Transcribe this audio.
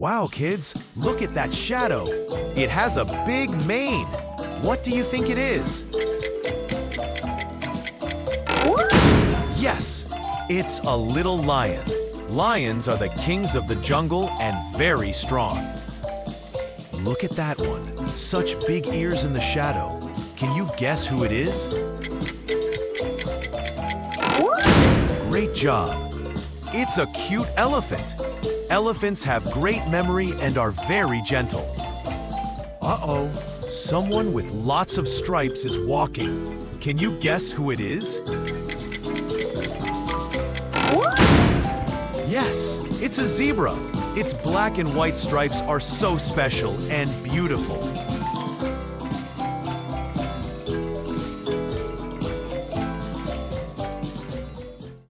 Wow, kids, look at that shadow. It has a big mane. What do you think it is? Yes, it's a little lion. Lions are the kings of the jungle and very strong. Look at that one. Such big ears in the shadow. Can you guess who it is? Great job. It's a cute elephant. Elephants have great memory and are very gentle. Uh-oh, someone with lots of stripes is walking. Can you guess who it is? Yes, it's a zebra. Its black and white stripes are so special and beautiful.